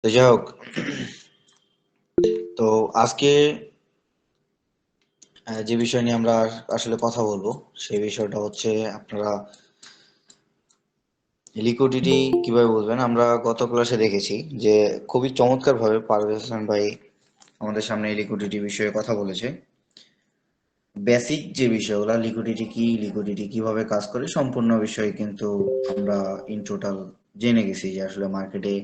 তো যাই হোক, তো আজকে যে বিষয় নিয়ে আমরা আসলে কথা বলবো সেই বিষয়টা হচ্ছে আপনারা লিকুইডিটি কিভাবে বুঝবেন। আমরা গত ক্লাসে দেখেছি যে খুবই চমৎকার ভাবে পারভেজ হোসেন ভাই আমাদের সামনে লিকুইডিটি বিষয়ে কথা বলেছে। বেসিক যে বিষয়গুলো, লিকুইডিটি কি, লিকুইডিটি কিভাবে কাজ করে, সম্পূর্ণ বিষয় কিন্তু আমরা ইন টোটাল জেনে গেছি যে আসলে মার্কেটে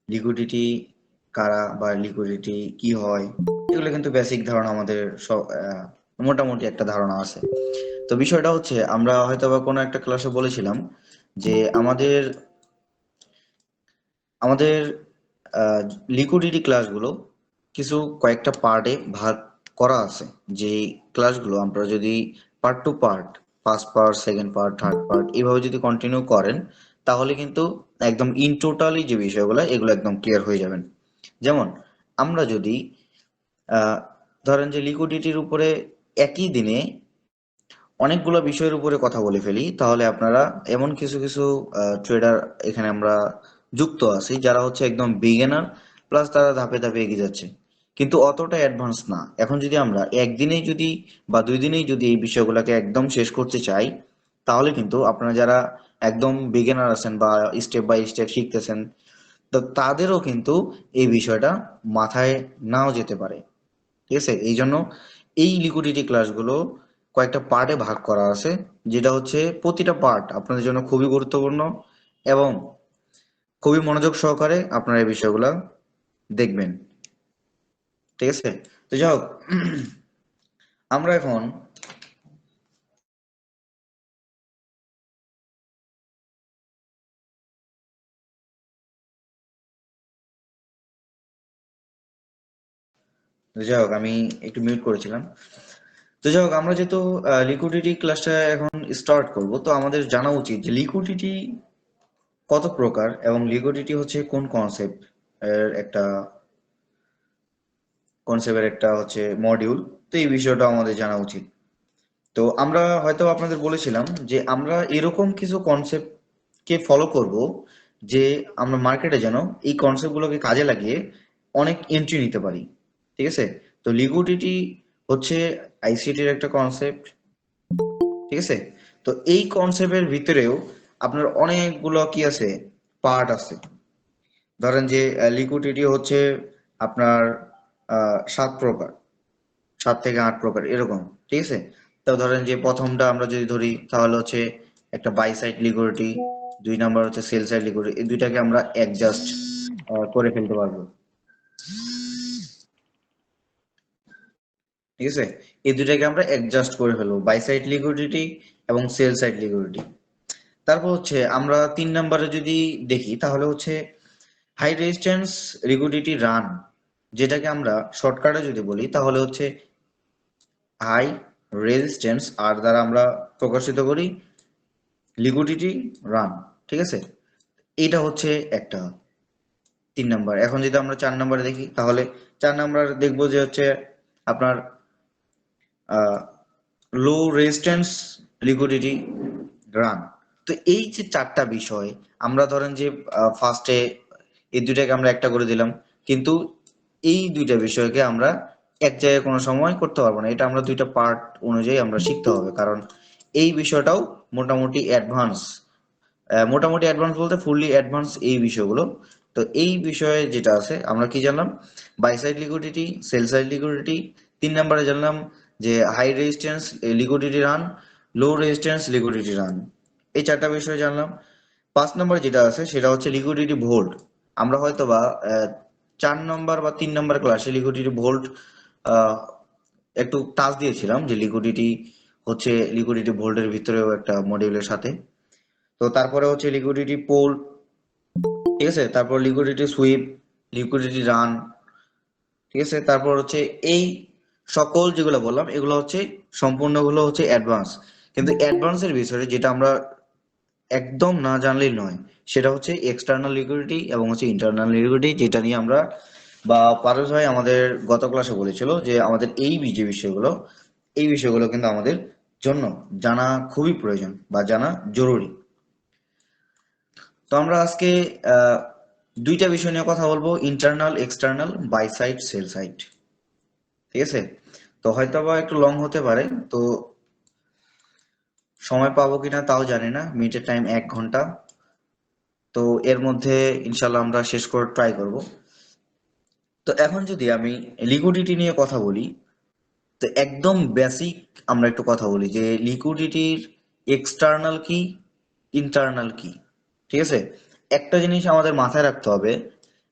লিকুইডিটি কারা বা লিকুইডিটি কি হয়, এগুলো কিন্তু বেসিক ধারণা আমাদের সব মোটামুটি একটা ধারণা আছে। তো বিষয়টা হচ্ছে আমরা হয়তো বা কোনো একটা ক্লাসে বলেছিলাম যে আমাদের আমাদের লিকুইডিটি ক্লাসগুলো কিছু কয়েকটা পার্টে ভাগ করা আছে। যে ক্লাসগুলো আমরা যদি part two part, first part, second part, third part এইভাবে যদি কন্টিনিউ করেন, তাহলে কিন্তু একদম ইন টোটালি যে বিষয়গুলো এগুলো একদম ক্লিয়ার হয়ে যাবেন। যেমন আমরা যদি আহ, ধরেন যে লিকুইডিটির উপরে একই দিনে অনেকগুলো বিষয়ের উপরে কথা বলে ফেলি, তাহলে আপনারা এমন কিছু কিছু ট্রেডার এখানে আমরা যুক্ত আছি যারা হচ্ছে একদম বিগিনার, প্লাস তারা ধাপে ধাপে এগিয়ে যাচ্ছে কিন্তু অতটা অ্যাডভান্স না। এখন যদি আমরা একদিনেই যদি বা 2 দিনেই যদি এই বিষয়গুলোকে একদম শেষ করতে চাই, তাহলে কিন্তু আপনারা যারা একদম বিগিনার আছেন বা স্টেপ বাই স্টেপ শিখতেছেন, তো তাদেরও কিন্তু এই বিষয়টা মাথায় নাও যেতে পারে। ঠিক আছে, এই জন্য এই লিকুইডিটি ক্লাসগুলো কয়েকটা পার্টে ভাগ করা আছে, যেটা হচ্ছে প্রতিটা পার্ট আপনাদের জন্য খুবই গুরুত্বপূর্ণ এবং খুবই মনোযোগ সহকারে আপনারা এই বিষয়গুলো দেখবেন। ঠিক আছে, তো যাই হোক, আমরা এখন যাই হোক, আমি একটু মিউট করেছিলাম। তো যাই হোক, আমরা যেহেতু লিকুইডিটি ক্লাসটা এখন স্টার্ট করব, তো আমাদের জানা উচিত যে লিকুইডিটি কত প্রকার এবং লিকুইডিটি হচ্ছে কোন কনসেপ্ট এর একটা কনসেপ্টের একটা হচ্ছে মডিউল। তো এই বিষয়টা আমাদের জানা উচিত। তো আমরা হয়তো আপনাদের বলেছিলাম যে আমরা এরকম কিছু কনসেপ্ট কে ফলো করব যে আমরা মার্কেটে যেন এই কনসেপ্টগুলোকে কাজে লাগিয়ে অনেক এন্ট্রি নিতে পারি। ঠিক আছে, তো লিকুইডিটি হচ্ছে আইসিটির একটা কনসেপ্ট। ঠিক আছে, তো এই কনসেপ্টের ভিতরেও আপনার অনেকগুলো কি আছে, পার্ট আছে। ধরেন যে লিকুইডিটি হচ্ছে আপনার 7 প্রকার, 7 থেকে 8 প্রকার এরকম। ঠিক আছে, তো ধরেন যে প্রথমটা আমরা যদি ধরি তাহলে হচ্ছে একটা বাই সাইড লিকুইডিটি, 2 নাম্বার হচ্ছে সেল সাইড লিকুইডিটি। এই দুইটাকে আমরা অ্যাডজাস্ট করে ফেলতে পারবো। ঠিক আছে, এই দুইটাকে আমরা অ্যাডজাস্ট করে ফেলবো, বাই সাইড লিকুইডিটি এবং সেল সাইড লিকুইডিটি। তারপর হচ্ছে আমরা 3 নাম্বারে যদি দেখি তাহলে হচ্ছে হাই রেজিস্ট্যান্স লিকুইডিটি রান, যেটাকে আমরা শর্টকাটে যদি বলি তাহলে হচ্ছে হাই রেজিস্ট্যান্স আর দ্বারা আমরা প্রকাশিত করি লিকুইডিটি রান। ঠিক আছে, এইটা হচ্ছে একটা 3 নাম্বার। এখন যদি আমরা 4 নাম্বারে দেখি তাহলে 4 নাম্বার দেখবো যে হচ্ছে আপনার লো রেজিস্ট্যান্স লিকুইডিটি রান। তো এই যে 4টা বিষয়, আমরা ধরেন যে ফার্স্টে এই দুইটাকে আমরা একটা করে দিলাম, কিন্তু এই দুইটা বিষয়কে আমরা এক জায়গায় কোনো সময় করতে পারবো না। এটা আমরা দুইটা পার্ট অনুযায়ী আমরা শিখতে হবে, কারণ এই বিষয়টাও মোটামুটি অ্যাডভান্স। মোটামুটি অ্যাডভান্স বলতে ফুললি অ্যাডভান্স এই বিষয়গুলো। তো এই বিষয়ে যেটা আছে আমরা কি জানলাম, buy side liquidity, sell side liquidity. 3 নাম্বারে জানলাম যে high resistance liquidity run, low resistance liquidity run. এই 4টা বিষয় জানলাম। 5 নাম্বার যেটা আছে সেটা হচ্ছে লিকুইডিটি ভোল্ট। আমরা হয়তো বা 4 নম্বর বা 3 নম্বর ক্লাসে লিকুইডিটি ভোল্ট একটু টাচ দিয়েছিলাম, যে লিকুইডিটি হচ্ছে লিকুইডিটি ভোল্টের ভিতরেও একটা মডিউলের সাথে। তো তারপরে হচ্ছে লিকুইডিটি পোল। ঠিক আছে, তারপর লিকুইডিটি সুইপ, লিকুইডিটি রান। ঠিক আছে, তারপর হচ্ছে এই সকল যেগুলো বললাম এগুলো হচ্ছে সম্পূর্ণগুলো হচ্ছে অ্যাডভান্স। কিন্তু অ্যাডভান্সের বিষয়ে যেটা আমরা একদম না জানলেই নয়, সেটা হচ্ছে এক্সটার্নাল লিকুইডিটি এবং হচ্ছে ইন্টারনাল লিকুইডিটি, যেটা নিয়ে আমরা বা পারস ভাই আমাদের গত ক্লাসে বলেছিল যে আমাদের যে বিষয়গুলো, এই বিষয়গুলো কিন্তু আমাদের জন্য জানা খুবই প্রয়োজন বা জানা জরুরি। তো আমরা আজকে দুইটা বিষয় নিয়ে কথা বলবো, internal external, buy side sell side. ঠিক আছে, তো হয়তো বা একটু লং হতে পারে, তো সময় পাবো কিনা তাও জানি না, মিনিটের টাইম 1 ঘন্টা, তো এর মধ্যে ইনশাল্লাহ আমরা শেষ করে ট্রাই করব। তো এখন যদি আমি লিকুইডিটি নিয়ে কথা বলি, তো একদম বেসিক আমরা একটু কথা বলি যে লিকুইডিটির এক্সটার্নাল কি, ইন্টারনাল কি। ঠিক আছে, একটা জিনিস আমাদের মাথায় রাখতে হবে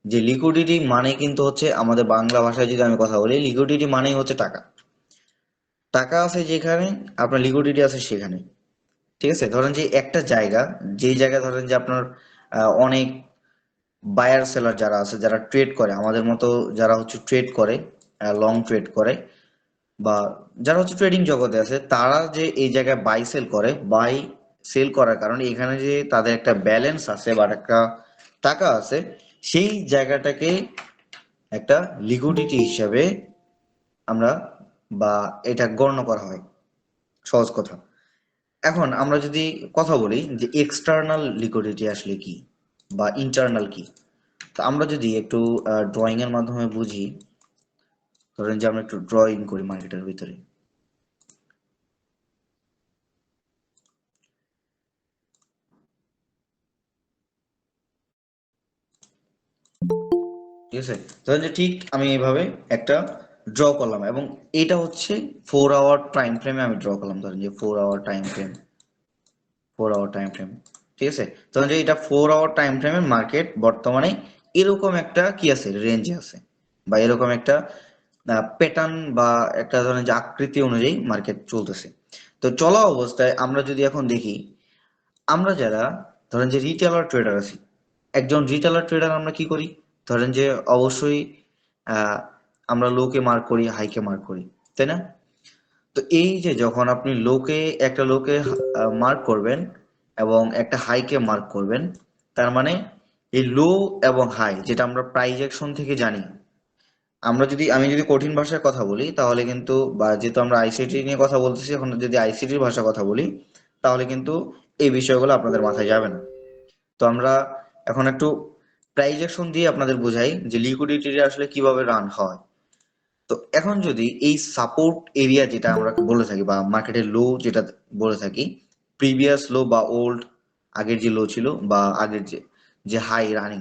যে লিকুইডিটি মানে কিন্তু হচ্ছে, আমাদের বাংলা ভাষায় যদি আমি কথা বলি, লিকুইডিটি মানেই হচ্ছে টাকা। টাকা আছে যেখানে আপনার লিকুইডিটি আছে সেখানে। ঠিক আছে, ধরেন যে একটা জায়গা, যেই জায়গায় ধরেন যে আপনার অনেক বায়ার সেলার যারা আছে, যারা ট্রেড করে আমাদের মতো, যারা হচ্ছে ট্রেড করে, লং ট্রেড করে, বা যারা হচ্ছে ট্রেডিং জগতে আছে, তারা যে এই জায়গায় বাই সেল করে, বাই সেল করার কারণে এখানে যে তাদের একটা ব্যালেন্স আছে বা একটা টাকা আছে, সেই জায়গাটাকে একটা লিকুইডিটি হিসাবে আমরা, বা এটা গণ্য করা হয়, সহজ কথা। এখন আমরা যদি কথা বলি যে এক্সটার্নাল লিকুইডিটি আসলে কি, বা ইন্টারনাল কি, তো আমরা যদি একটু ড্রয়িং এর মাধ্যমে বুঝি, ধরেন যে আমরা একটু ড্রয়িং করি মার্কেটের ভিতরে। ঠিক আছে, ধরেন যে ঠিক আমি এইভাবে একটা ড্র করলাম, এবং এটা হচ্ছে 4 আওয়ার টাইম ফ্রেমে আমি ড্র করলাম, ধরেন যে 4 hour time frame, 4 hour time frame. ঠিক আছে, ধরেন যে এটা 4 আওয়ার টাইম ফ্রেমের মার্কেট বর্তমানে এরকম একটা কি আছে, রেঞ্জে আছে, বা এরকম একটা প্যাটার্ন বা একটা ধরেন যে আকৃতি অনুযায়ী মার্কেট চলতেছে। তো চলা অবস্থায় আমরা যদি এখন দেখি, আমরা যারা ধরেন যে রিটেলার ট্রেডার আছি, একজন রিটেলার ট্রেডার আমরা কি করি, ধরেন যে অবশ্যই আহ, আমরা লোকে মার্ক করি, হাইকে মার্ক করি, তাই না? তো এই যে যখন আপনি একটা লোকে মার্ক করবেন এবং একটা হাইকে মার্ক করবেন, তার মানে এই লো এবং হাই, যেটা আমরা প্রাইস অ্যাকশন থেকে জানি, আমি যদি কঠিন ভাষায় কথা বলি তাহলে কিন্তু, বা যেহেতু আমরা আইসিটি নিয়ে কথা বলতেছি, এখন যদি আইসিটির ভাষা কথা বলি, তাহলে কিন্তু এই বিষয়গুলো আপনাদের মাথায় যাবে না। তো আমরা এখন একটু প্রাইজেকশন দিয়ে আপনাদের বোঝাই যে লিকুইডিটি আসলে কিভাবে রান হয়। তো এখন যদি এই সাপোর্ট এরিয়া যেটা আমরা বলে থাকি, বা মার্কেটের লো যেটা বলে থাকি, প্রিভিয়াস লো বা ওল্ড, আগের যে লো ছিল, বা আগের যে যে হাই রানিং,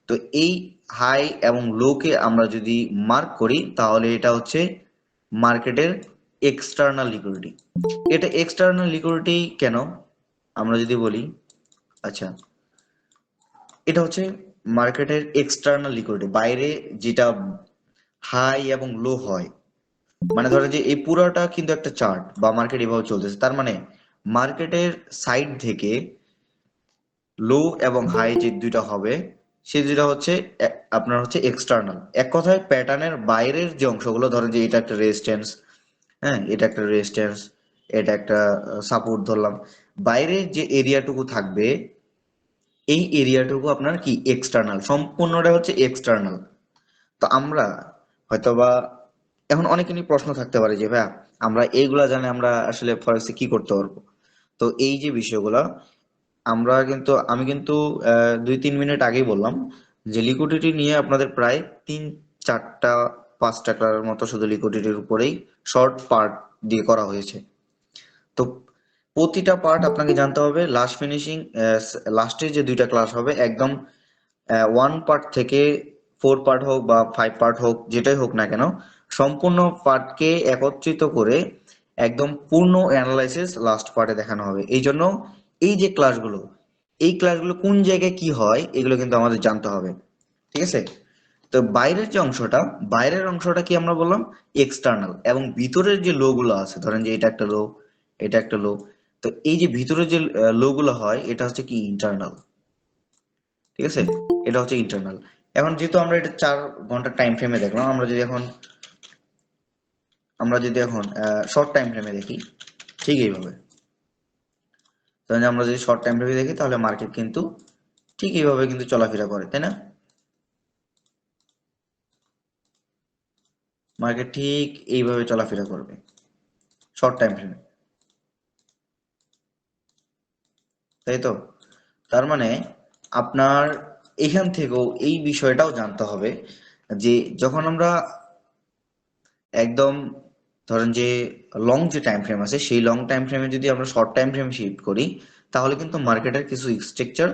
তো এই হাই এবং লোকে আমরা যদি মার্ক করি, তাহলে এটা হচ্ছে মার্কেটের এক্সটার্নাল লিকুইডিটি। এটা এক্সটার্নাল লিকুইডিটি কেন, আমরা যদি বলি, আচ্ছা, এটা হচ্ছে মার্কেটের এক্সটার্নাল লিকুইডিটি, বাইরে যেটা হাই এবং লো হয়। মানে ধরো যে এই পুরোটা কিন্তু একটা চার্ট, বা মার্কেট এভাবে চলতেছে, তার মানে মার্কেটের সাইড থেকে লো এবং হাই যে দুইটা হবে, সেই দুইটা হচ্ছে আপনার হচ্ছে এক্সটার্নাল। এক কথায় প্যাটার্নের বাইরের যে অংশগুলো, ধরেন যে এটা একটা রেজিস্ট্যান্স, হ্যাঁ এটা একটা রেজিস্ট্যান্স, এটা একটা সাপোর্ট ধরলাম, বাইরের যে এরিয়াটুকু থাকবে, এই এরিয়াটুকু আপনার কি এক্সটার্নাল, সম্পূর্ণটা হচ্ছে এক্সটার্নাল। তো আমরা হয়তোবা এখন অনেকেরই প্রশ্ন থাকতে পারে যে ভাইয়া, আমরা এইগুলা জানি, আমরা আসলে ফরেক্সে কি করতে পারবো? তো এই যে বিষয়গুলা, আমি কিন্তু 2-3 মিনিট আগেই বললাম যে লিকুইডিটি নিয়ে আপনাদের প্রায় 3-4টা 5টার মতো শুধু লিকুইডিটির উপরেই শর্ট পার্ট দিয়ে করা হয়েছে। তো প্রতিটা পার্ট আপনাকে জানতে হবে, লাস্ট ফিনিশিং, লাস্টে যে দুইটা ক্লাস হবে একদম 1 পার্ট থেকে 4 পার্ট হোক বা 5 পার্ট হোক, যেটাই হোক না কেন, সম্পূর্ণ পার্টকে একত্রিত করে একদম পূর্ণ অ্যানালাইসিস লাস্ট পার্টে দেখানো হবে। এই জন্য এই যে ক্লাসগুলো, এই ক্লাসগুলো কোন জায়গায় কি হয় এগুলো কিন্তু আমাদের জানতে হবে। ঠিক আছে, তো বাইরের অংশটা কি আমরা বললাম, এক্সটার্নাল, এবং ভিতরের যে লো গুলো আছে, ধরেন যে এটা একটা লো, এটা একটা লো, তো এই যে ভিতরে যে লো গুলো হয়, এটা হচ্ছে কি ইন্টারনাল। ঠিক আছে, এটা হচ্ছে ইন্টারনাল। এখন যেহেতু আমরা এটা 4 ঘন্টা টাইম ফ্রেমে দেখলাম, আমরা যদি এখন শর্ট টাইম ফ্রেমে দেখি, ঠিক এইভাবে, তাহলে আমরা যদি শর্ট টাইম ফ্রেমে দেখি, তাহলে মার্কেট কিন্তু ঠিক এইভাবে কিন্তু চলাফেরা করে, তাই না? মার্কেট ঠিক এইভাবে চলাফেরা করবে শর্ট টাইম ফ্রেমে, তাই তো? তার মানে আপনার এখান থেকেও এই বিষয়টাও জানতে হবে যে যখন আমরা একদম ধরেন যে লং যে টাইম ফ্রেম আছে সেই লং টাইম ফ্রেমে যদি আমরা শর্ট টাইম ফ্রেম শিফট করি তাহলে কিন্তু মার্কেটের কিছু স্ট্রাকচার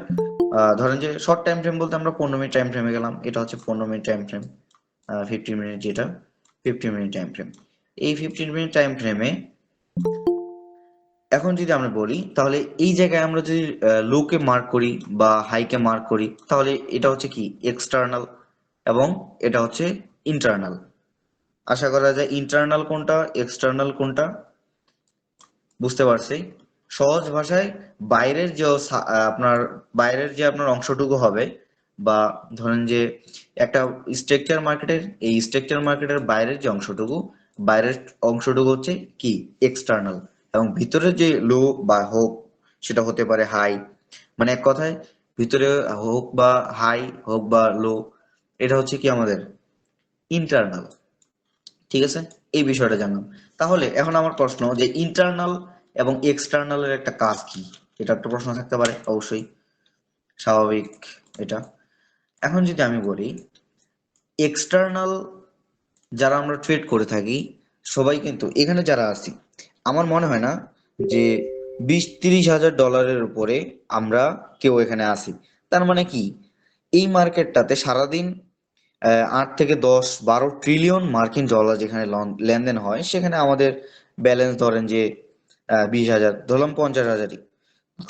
ধরেন যে শর্ট টাইম ফ্রেম বলতে আমরা 15 মিনিট টাইম ফ্রেমে গেলাম, এটা হচ্ছে 15 মিনিট টাইম ফ্রেম, 15 মিনিট যেটা 15 মিনিট টাইম ফ্রেম। এই 15 মিনিট টাইম ফ্রেমে এখন যদি আমরা বলি তাহলে এই জায়গায় আমরা যদি লোকে মার্ক করি বা হাইকে মার্ক করি তাহলে এটা হচ্ছে কি এক্সটার্নাল এবং এটা হচ্ছে ইন্টারনাল। আশা করা যায় ইন্টারনাল কোনটা এক্সটার্নাল কোনটা বুঝতে পারছি। সহজ ভাষায় বাইরের যে আপনার বাইরের যে আপনার অংশটুকু হবে বা ধরেন যে একটা স্ট্রাকচার মার্কেটের এই স্ট্রাকচার মার্কেটের বাইরের যে অংশটুকু বাইরের অংশটুকু হচ্ছে কি এক্সটার্নাল এবং ভিতরে যে লো বা হোক সেটা হতে পারে হাই, মানে এক কথায় ভিতরে হোক বা হাই হোক বা লো এটা হচ্ছে কি আমাদের ইন্টারনাল। ঠিক আছে, এই বিষয়টা জানলাম। তাহলে এখন আমার প্রশ্ন যে ইন্টারনাল এবং এক্সটার্নালের একটা কাজ কি, এটা একটা প্রশ্ন থাকতে পারে অবশ্যই, স্বাভাবিক এটা। এখন যদি আমি বলি এক্সটার্নাল যারা আমরা ট্রেড করে থাকি সবাই কিন্তু এখানে যারা আছি আমার মনে হয় না যে 20-30 হাজার ডলারের উপরে আমরা কেউ এখানে আসি। তার মানে কি এই মার্কেটটাতে সারাদিন 8 থেকে 10-12 ট্রিলিয়ন মার্কিন ডলার যেখানে লেনদেন হয় সেখানে আমাদের ব্যালেন্স ধরেন যে 20 হাজার, ধরলাম 50 হাজারই।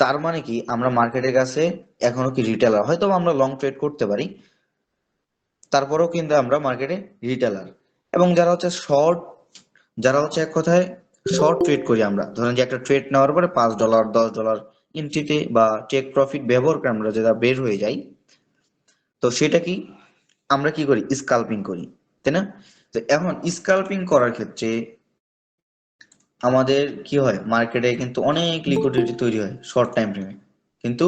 তার মানে কি আমরা মার্কেটের কাছে এখনো কি রিটেলার, হয়তো আমরা লং ট্রেড করতে পারি তারপরেও কিন্তু আমরা মার্কেটে রিটেলার। এবং যারা হচ্ছে শর্ট, যারা হচ্ছে এক কথায় শর্ট ট্রেড করি আমরা, ধরেন যে একটা ট্রেড নেওয়ার পরে $5 $10 এন্ট্রিতে বা টেক প্রফিট ব্যবহার করে আমরা যেটা বের হয়ে যাই, তো সেটা কি আমরা কি করি স্কাল্পিং করি, তাই না? তো এখন স্কাল্পিং করার ক্ষেত্রে আমাদের কি হয় মার্কেটে কিন্তু অনেক লিকুইডিটি তৈরি হয় শর্ট টাইম ফ্রেমে, কিন্তু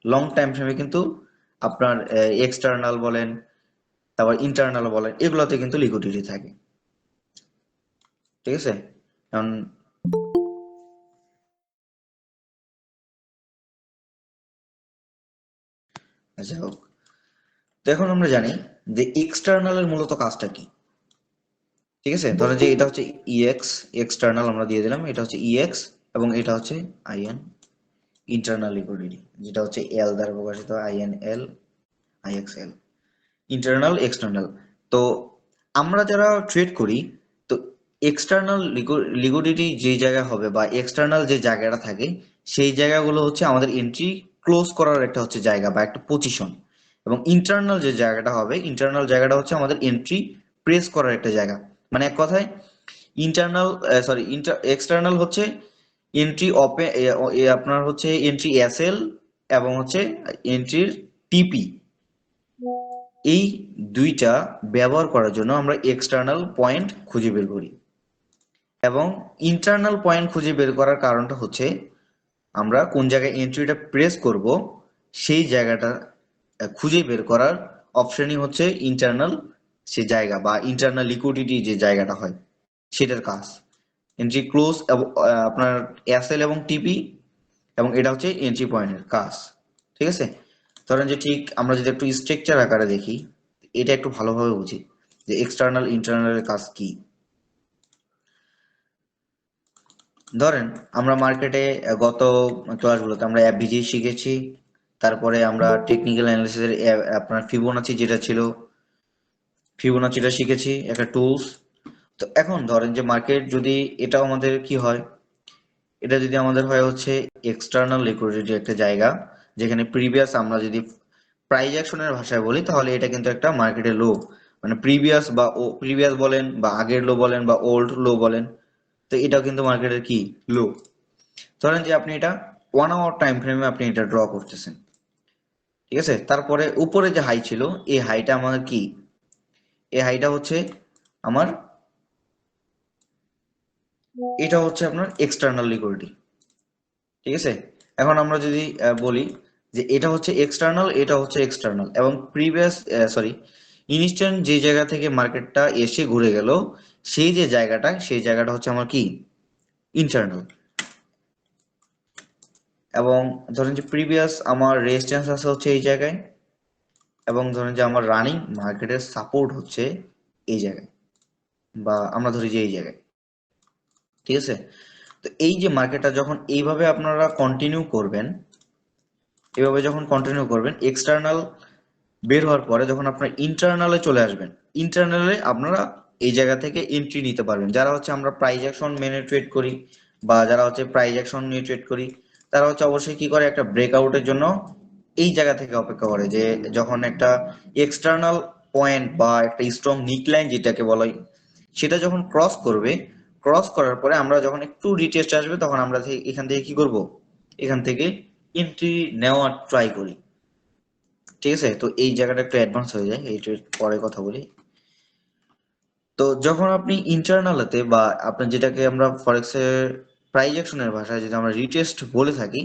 লং টাইম ফ্রেমে কিন্তু আপনার এক্সটার্নাল বলেন তারপর ইন্টারনাল বলেন এগুলোতে কিন্তু লিকুইডিটি থাকে। ঠিক আছে, এখন যাই হোক, তো এখন আমরা জানি যে এক্সটার্নালের মূলত কাজটা কি। ঠিক আছে, ধরেন যে এটা হচ্ছে ইএক্স এক্সটার্নাল আমরা দিয়ে দিলাম, এটা হচ্ছে ইএক্স এবং এটা হচ্ছে আইএন ইন্টারনাল লিকুইডিটি, যেটা হচ্ছে এল দ্বারা প্রকাশিত আইএনএল আইএক্সএল ইন্টারনাল এক্সটার্নাল। তো আমরা যারা ট্রেড করি তো এক্সটার্নাল লিকুইডিটি যে জায়গা হবে বা এক্সটার্নাল যে জায়গাটা থাকে সেই জায়গাগুলো হচ্ছে আমাদের এন্ট্রি ক্লোজ করার একটা হচ্ছে জায়গা বা একটা পজিশন, এবং ইন্টারনাল যে জায়গাটা হবে ইন্টারনাল জায়গাটা হচ্ছে আমাদের এন্ট্রি প্রেস করার একটা জায়গা। মানে এক কথায় ইন্টারনাল সরি এক্সটার্নাল হচ্ছে এন্ট্রি ওপেন আপনার হচ্ছে এন্ট্রি এসএল এবং হচ্ছে এন্ট্রির টিপি, এই দুইটা ব্যবহার করার জন্য আমরা এক্সটার্নাল পয়েন্ট খুঁজে বের করি। এবং ইন্টারনাল পয়েন্ট খুঁজে বের করার কারণটা হচ্ছে আমরা কোন জায়গায় এন্ট্রিটা প্রেস করব সেই জায়গাটা খুঁজে বের করার অপশনই হচ্ছে ইন্টারনাল সে জায়গা বা ইন্টারনাল লিকুইডিটি যে জায়গাটা হয় সেটার কাজ। এন্ট্রি ক্লোজ আপনার এসএল এবং টিপি এবং এটা হচ্ছে এন্ট্রি পয়েন্টের কাজ। ঠিক আছে, ধরেন যে ঠিক আমরা যদি একটু স্ট্রাকচার আকারে দেখি এটা একটু ভালোভাবে বুঝি যে এক্সটার্নাল ইন্টারনালের কাজ কি। ধরেন আমরা মার্কেটে গত ক্লাসগুলোতে আমরা এফভিজি শিখেছি, তারপরে আমরা টেকনিক্যাল অ্যানালিসিসের আপনার ফিবোনাচি যেটা ছিল ফিবোনাচিটা শিখেছি একটা টুলস। তো এখন ধরেন যে মার্কেট যদি এটাও আমাদের কি হয়, এটা যদি আমাদের হয় হচ্ছে এক্সটার্নাল লিকুইডিটি একটা জায়গা যেখানে প্রিভিয়াস আমরা যদি প্রাইস অ্যাকশনের ভাষায় বলি তাহলে এটা কিন্তু একটা মার্কেটের লো, মানে প্রিভিয়াস বা প্রিভিয়াস বলেন বা আগের লো বলেন বা ওল্ড লো বলেন, তো এটাও কিন্তু মার্কেটের কি লো। ধরেন যে আপনি এটা 1 আওয়ার টাইম ফ্রেমে আপনি এটা ড্র করতেছেন। ঠিক আছে, তারপরে উপরে যে হাই ছিল এই হাইটা আমাদের কি, এই হাইটা হচ্ছে আমার, এটা হচ্ছে আপনার এক্সটার্নাল লিকুইডিটি। ঠিক আছে, এখন আমরা যদি বলি যে এটা হচ্ছে এক্সটার্নাল এটা হচ্ছে এক্সটার্নাল এবং প্রিভিয়াস সরি ইনস্ট্যান্ট যে জায়গা থেকে মার্কেটটা এসে ঘুরে গেল সেই যে জায়গাটা সেই জায়গাটা হচ্ছে আমার কি ইন্টারনাল। এবং ধরেন যে প্রিভিয়াস আমার রেজিস্ট্যান্স আছে হচ্ছে এই জায়গায়, এবং ধরেন যে আমার রানিং মার্কেটের সাপোর্ট হচ্ছে এই জায়গায়, বা আমরা ধরি যে এই জায়গায়, ঠিক আছে। তো এই যে মার্কেটটা যখন এইভাবে আপনারা কন্টিনিউ করবেন, এভাবে যখন কন্টিনিউ করবেন, এক্সটার্নাল বের হওয়ার পরে যখন আপনার ইন্টারনালে চলে আসবেন, ইন্টারনালে আপনারা এই জায়গা থেকে এন্ট্রি নিতে পারবেন। যারা হচ্ছে আমরা প্রাইস অ্যাকশন মেনে ট্রেড করি, বা যারা হচ্ছে প্রাইস অ্যাকশন নিয়ে ট্রেড করি, তারা হচ্ছে অবশ্যই কি করে, একটা ব্রেকআউটের জন্য এই জায়গা থেকে অপেক্ষা করে, যে যখন একটা এক্সটার্নাল পয়েন্ট বা একটা স্ট্রং নিকলাইন যেটাকে বলা হয়, সেটা যখন ক্রস করবে, ক্রস করার পরে আমরা যখন একটু রিটেস্ট আসবে, তখন আমরা এখান থেকে কি করব, এখান থেকে এন্ট্রি নেওয়ার ট্রাই করি, ঠিক আছে। তো এই জায়গাটা একটু অ্যাডভান্স হয়ে যায়, এইটা পরে কথা বলি। তো যখন আপনি ইন্টারনালেতে, বা আপনার যেটাকে আমরা ফরেক্সের প্রাইস অ্যাকশনের ভাষায় যেটা আমরা রিটেস্ট বলে থাকি,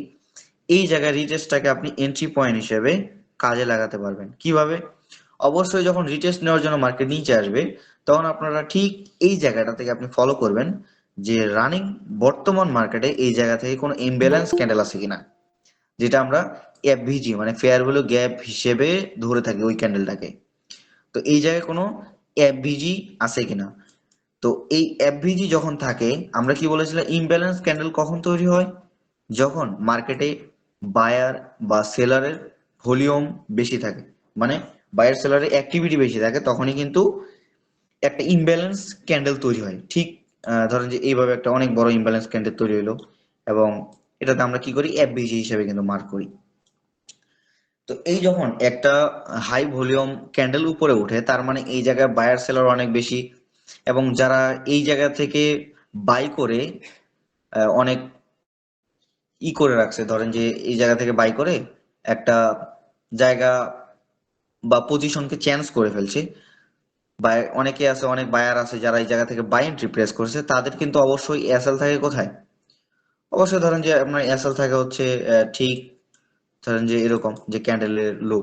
এই জায়গায় রিটেস্টটাকে আপনি এন্ট্রি পয়েন্ট হিসেবে কাজে লাগাতে পারবেন। কিভাবে? অবশ্যই যখন রিটেস্ট নেওয়ার জন্য মার্কেট নিচে আসবে, তখন আপনারা ঠিক এই জায়গাটা থেকে আপনি ফলো করবেন যে রানিং বর্তমান মার্কেটে এই জায়গা থেকে কোনো ইমব্যালেন্স ক্যান্ডেল আছে কিনা, যেটা আমরা এফভিজি মানে ফেয়ার ভ্যালু গ্যাপ হিসেবে ধরে থাকি ওই ক্যান্ডেলটাকে। তো এই জায়গায় কোনো এফভিজি আছে কিনা। তো এই এফভিজি যখন থাকে, আমরা কি বলেছিলাম, ইমব্যালেন্স ক্যান্ডেল কখন তৈরি হয়, যখন মার্কেটে বায়ার বা সেলারের ভলিউম বেশি থাকে, মানে বায়ার সেলারের অ্যাক্টিভিটি বেশি থাকে, তখনই কিন্তু একটা ইমব্যালেন্স ক্যান্ডেল তৈরি হয়। ঠিক ধরেন যে এইভাবে একটা অনেক বড় ইমব্যালেন্স ক্যান্ডেল তৈরি হলো, এবং এটাতে আমরা কি করি, এফভিজি হিসেবে কিন্তু মার্ক করি। তো এই যখন একটা হাই ভলিউম ক্যান্ডেল উপরে উঠে, তার মানে এই জায়গায় বায়ার সেলার অনেক বেশি, এবং যারা এই জায়গা থেকে বাই করে অনেক করে রাখছে, ধরেন যে এই জায়গা থেকে বাই করে একটা জায়গা বা পজিশনকে চেঞ্জ করে ফেলছে, বা অনেকে আছে, অনেক বায়ার আছে যারা এই জায়গা থেকে বাই এন্ট্রি প্রেস করছে, তাদের কিন্তু অবশ্যই এসএল থাকে কোথায়, অবশ্যই ধরেন যে আপনার এসএল থাকে হচ্ছে ঠিক ধরেন যে এরকম যে ক্যান্ডেলের লো,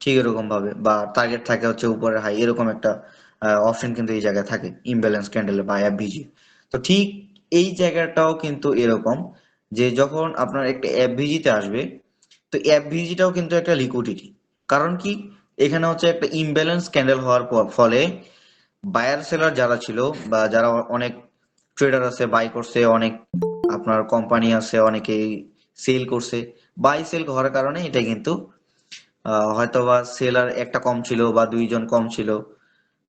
ঠিক এরকম ভাবে, বা টার্গেট থাকে হচ্ছে উপরের হাই, এরকম একটা অপশন কিন্তু এই জায়গায় থাকে ইমব্যালেন্স ক্যান্ডেলে বা এফভিজি। তো ঠিক এই জায়গাটাও কিন্তু এরকম, যে যখন আপনার একটা এফভিজিতে আসবে, তো এফভিজিটাও কিন্তু একটা লিকুইডিটি। কারণ কি, এখানে হচ্ছে একটা ইমব্যালেন্স ক্যান্ডেল হওয়ার ফলে বায়ার সেলার যারা ছিল, বা যারা অনেক ট্রেডার আছে বাই করছে, অনেক আপনার কোম্পানি আছে অনেকেই সেল করছে, বাই সেল হওয়ার কারণে এটা কিন্তু হয়তোবা সেলার একটা কম ছিল, বা দুইজন কম ছিল,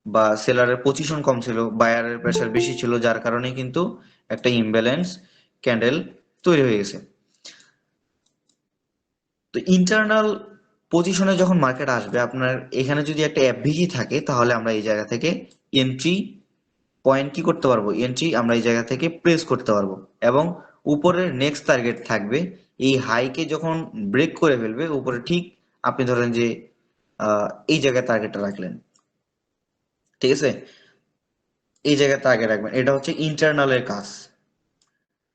বা সেলারের পজিশন কম ছিল, বায়ারের প্রেসার বেশি ছিল, যার কারণে কিন্তু একটা ইমব্যালেন্স ক্যান্ডেল তৈরি হয়ে গেছে। তো ইন্টারনাল পজিশনে যখন মার্কেট আসবে, আপনার এখানে যদি একটা এফভিজি থাকে, তাহলে আমরা এই জায়গা থেকে এন্ট্রি পয়েন্ট কি করতে পারবো, এন্ট্রি আমরা এই জায়গা থেকে প্রেস করতে পারবো, এবং উপরের নেক্সট টার্গেট থাকবে এই হাইকে যখন ব্রেক করে ফেলবে উপরে, ঠিক আপনি ধরেন যে এই জায়গায় টার্গেটটা রাখলেন, ঠিক আছে, এই জায়গায় টার্গেট রাখবেন, এটা হচ্ছে ইন্টারনালের কাজ।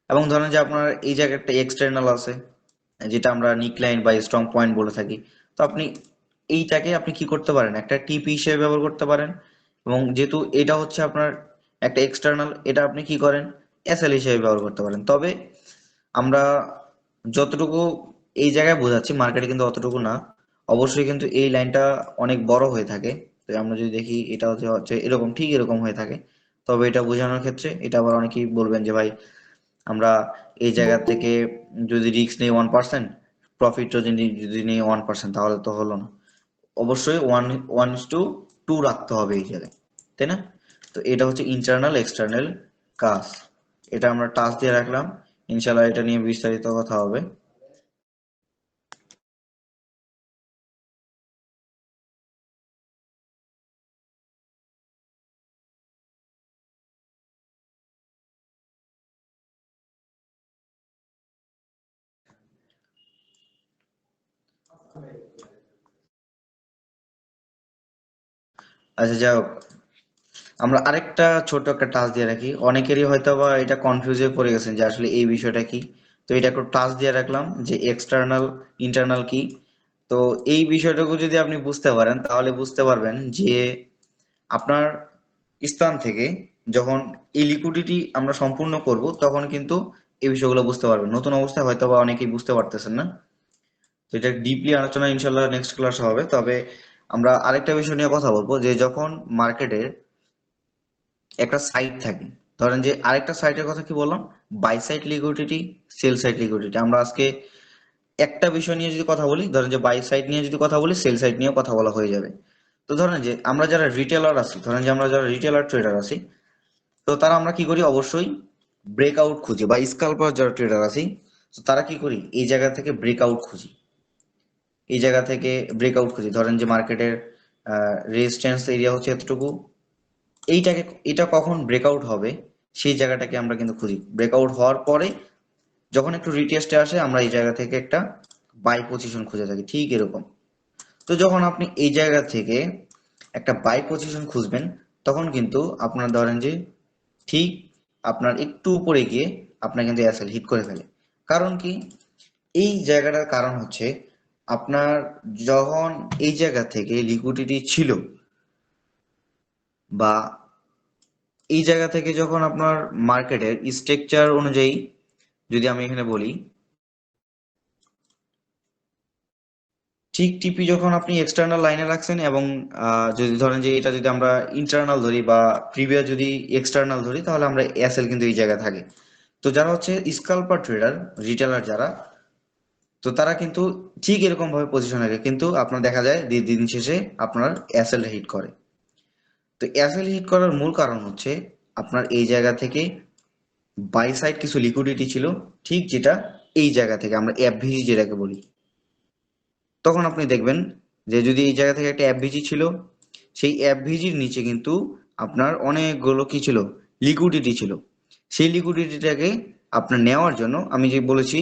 এবং ধরেন যে আপনার এই জায়গায় একটা এক্সটার্নাল আছে, যেটা আমরা নিকলাইন বা স্ট্রং পয়েন্ট বলে থাকি। তো আপনি এইটাকে আপনি কি করতে পারেন, একটা টিপি হিসেবে ব্যবহার করতে পারেন, এবং যেহেতু এটা হচ্ছে আপনার একটা এক্সটার্নাল, এটা আপনি কি করেন, এসএল হিসেবে ব্যবহার করতে পারেন। তবে আমরা যতটুকু এই জায়গায় বোঝাচ্ছি, মার্কেটে কিন্তু অতটুকু না, অবশ্যই কিন্তু এই লাইনটা অনেক বড় হয়ে থাকে। তো আমরা যদি দেখি, এটা হচ্ছে হচ্ছে এরকম, ঠিক এরকম হয়ে থাকে। তবে এটা বোঝানোর ক্ষেত্রে, এটা আবার অনেকেই বলবেন যে ভাই, আমরা এই জায়গা থেকে যদি রিস্ক নেই 1%, প্রফিট যদি যদি নেই 1%, তাহলে তো হলো না। অবশ্যই 1:2 রাখতে হবে এই জায়গায়, তাই না? তো এটা হচ্ছে ইন্টারনাল এক্সটার্নাল কাজ। এটা আমরা টাচ দিয়ে রাখলাম, ইনশাল্লাহ এটা নিয়ে বিস্তারিত কথা হবে। আচ্ছা, যাই হোক, আমরা আরেকটা ছোট একটা টাচ দিয়ে রাখি, অনেকেরই হয়তো বা এটা কনফিউজে পড়ে গেছেন যে আসলে এই বিষয়টা কি। তো এটা একটু টাচ দিয়ে রাখলাম যে এক্সটার্নাল ইন্টারনাল কি। তো এই বিষয়টাকে যদি আপনি বুঝতে পারেন, তাহলে বুঝতে পারবেন যে আপনার স্থান থেকে যখন এই লিকুইডিটি আমরা সম্পূর্ণ করব, তখন কিন্তু এই বিষয়গুলো বুঝতে পারবেন। নতুন অবস্থায় হয়তো বা অনেকেই বুঝতে পারতেছেন না। তো এটা ডিপলি আলোচনা ইনশাল্লাহ নেক্সট ক্লাসে হবে। তবে আমরা আরেকটা বিষয় নিয়ে কথা বলবো, যে যখন মার্কেটের একটা সাইড থাকে, ধরেন যে আরেকটা সাইডের কথা কি বললাম, buy side liquidity, sell side liquidity. আমরা আজকে একটা বিষয় নিয়ে যদি কথা বলি, ধরেন যে বাই সাইড নিয়ে যদি কথা বলি, সেল সাইড নিয়ে কথা বলা হয়ে যাবে। তো ধরেন যে আমরা যারা রিটেলার আছি, ধরেন যে আমরা যারা রিটেলার ট্রেডার আছি, তো তারা আমরা কি করি, অবশ্যই ব্রেকআউট খুঁজি, বা স্কাল্পার যারা ট্রেডার আছি, তো তারা কি করি, এই জায়গা থেকে ব্রেকআউট খুঁজি, এই জায়গা থেকে ব্রেকআউট খুঁজি। ধরেন যে মার্কেটের রেজিস্ট্যান্স এরিয়া হচ্ছে এতটুকু, এইটাকে, এটা কখন ব্রেকআউট হবে সেই জায়গাটাকে আমরা কিন্তু খুঁজি। ব্রেকআউট হওয়ার পরে যখন একটু রিটেস্টে আসে, আমরা এই জায়গা থেকে একটা বাই পজিশন খুঁজে থাকি, ঠিক এরকম। তো যখন আপনি এই জায়গা থেকে একটা বাই পজিশন খুঁজবেন, তখন কিন্তু আপনার ধরেন যে ঠিক আপনার একটু উপরে গিয়ে আপনার কিন্তু এসএল হিট করে ফেলে। কারণ কি, এই জায়গাটার কারণ হচ্ছে আপনার যখন এই জায়গা থেকে লিকুইডিটি ছিল, বা এই জায়গা থেকে যখন আপনার মার্কেটের স্ট্রাকচার অনুযায়ী যদি আমি এখানে বলি, ঠিক টিপি যখন আপনি এক্সটার্নাল লাইনে রাখছেন, এবং যদি ধরেন যে এটা যদি আমরা ইন্টারনাল ধরি বা প্রিভিয়াস যদি এক্সটার্নাল ধরি, তাহলে আমরা এসএল কিন্তু এই জায়গায় থাকে। তো যারা হচ্ছে স্কাল্পার ট্রেডার, রিটেলার যারা, তো তারা কিন্তু ঠিক এরকম ভাবে পজিশন রাখে, কিন্তু আপনার দেখা যায় দিন শেষে আপনার এসএল হিট করে। তো এসএল হিট করার মূল কারণ হচ্ছে আপনার এই জায়গা থেকে বাই সাইড কিছু লিকুইডিটি ছিল, ঠিক যেটা এই জায়গা থেকে আমরা এফভিজি যেটাকে বলি। তখন আপনি দেখবেন যে যদি এই জায়গা থেকে একটা এফভিজি ছিল, সেই এফভিজির নিচে কিন্তু আপনার অনেকগুলো কি ছিল, লিকুইডিটি ছিল। সেই লিকুইডিটিটাকে আপনার নেওয়ার জন্য আমি যে বলেছি,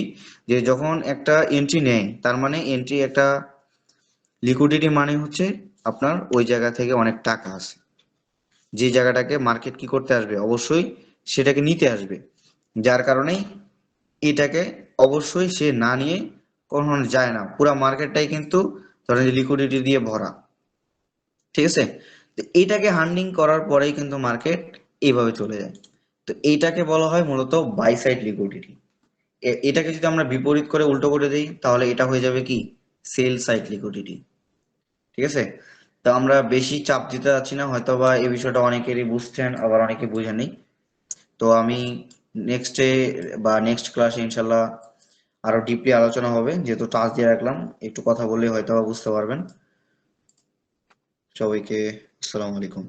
যে যখন একটা এন্ট্রি নেয়, তার মানে এন্ট্রি একটা লিকুইডিটি মানে হচ্ছে আপনার ওই জায়গা থেকে অনেক টাকা আছে, যে জায়গাটাকে মার্কেট কি করতে আসবে, অবশ্যই সেটাকে নিতে আসবে। যার কারণেই এটাকে অবশ্যই সে না নিয়ে কখনো যায় না। পুরা মার্কেটটাই কিন্তু ধরেন যে লিকুইডিটি দিয়ে ভরা, ঠিক আছে। তো এইটাকে হান্ডিং করার পরেই কিন্তু মার্কেট এইভাবে চলে যায়। তো এইটাকে বলা হয় মূলত বাই সাইড লিকুইডিটি। এটাকে যদি আমরা বিপরীত করে উল্টো করে দিই, তাহলে এটা হয়ে যাবে কি, সেল সাইড লিকুইডিটি, ঠিক আছে। তো আমরা বেশি চাপ দিতে যাচ্ছি না, হয়তো বা এই বিষয়টা অনেকেরই বুঝছেন, আবার অনেকে বুঝেননি। তো আমি নেক্সটে বা নেক্সট ক্লাসে ইনশাল্লাহ আরো ডিপলি আলোচনা হবে, যেহেতু টাচ দিয়ে রাখলাম, একটু কথা বললে হয়তো বা বুঝতে পারবেন। সবাইকে আসসালামু আলাইকুম।